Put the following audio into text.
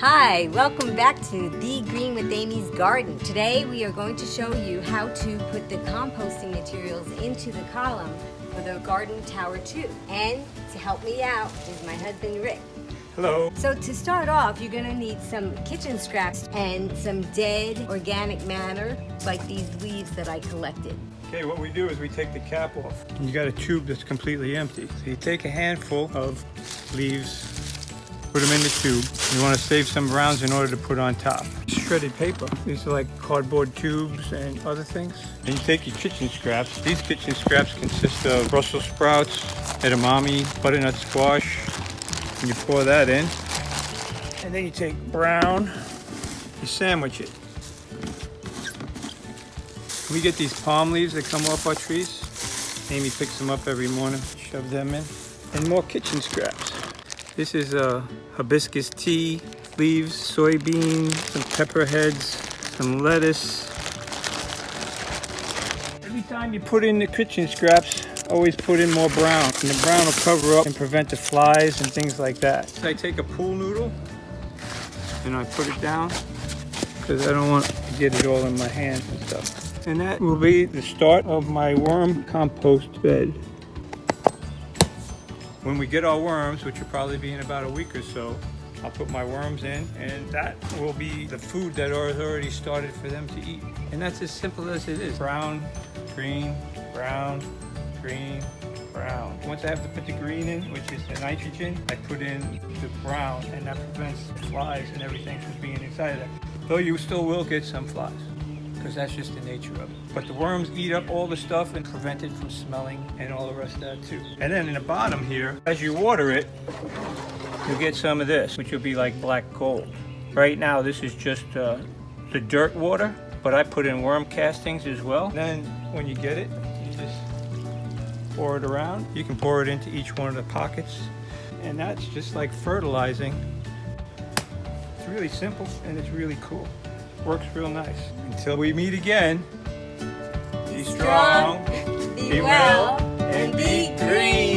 Hi, welcome back to Be Green with Amy's Garden. Today we are going to show you how to put the composting materials into the column for the garden tower 2. And to help me out is my husband Rick. Hello. So to start off, you're going to need some kitchen scraps and some dead organic matter like these leaves that I collected. Okay, what we do is we take the cap off. You got a tube that's completely empty. So you take a handful of leaves, put them in the tube. You want to save some browns in order to put on top. Shredded paper. These are like cardboard tubes and other things. And you take your kitchen scraps. These kitchen scraps consist of Brussels sprouts, edamame, butternut squash. And you pour that in. And then you take brown, you sandwich it. We get these palm leaves that come off our trees. Amy picks them up every morning, shove them in. And more kitchen scraps. This is hibiscus tea, leaves, soybeans, some pepper heads, some lettuce. Every time you put in the kitchen scraps, always put in more brown. And the brown will cover up and prevent the flies and things like that. I take a pool noodle and I put it down because I don't want to get it all in my hands and stuff. And that will be the start of my worm compost bed. When we get our worms, which will probably be in about a week or so, I'll put my worms in, and that will be the food that is already started for them to eat. And that's as simple as it is. Brown, green, brown, green, brown. Once I have to put the green in, which is the nitrogen, I put in the brown, and that prevents the flies and everything from being inside of that. Though you still will get some flies, because that's just the nature of it. But the worms eat up all the stuff and prevent it from smelling and all the rest of that too. And then in the bottom here, as you water it, you'll get some of this, which will be like black gold. Right now, this is just the dirt water, but I put in worm castings as well. And then when you get it, you just pour it around. You can pour it into each one of the pockets. And that's just like fertilizing. It's really simple and it's really cool. Works real nice. Until we meet again, be strong, be well, and be green.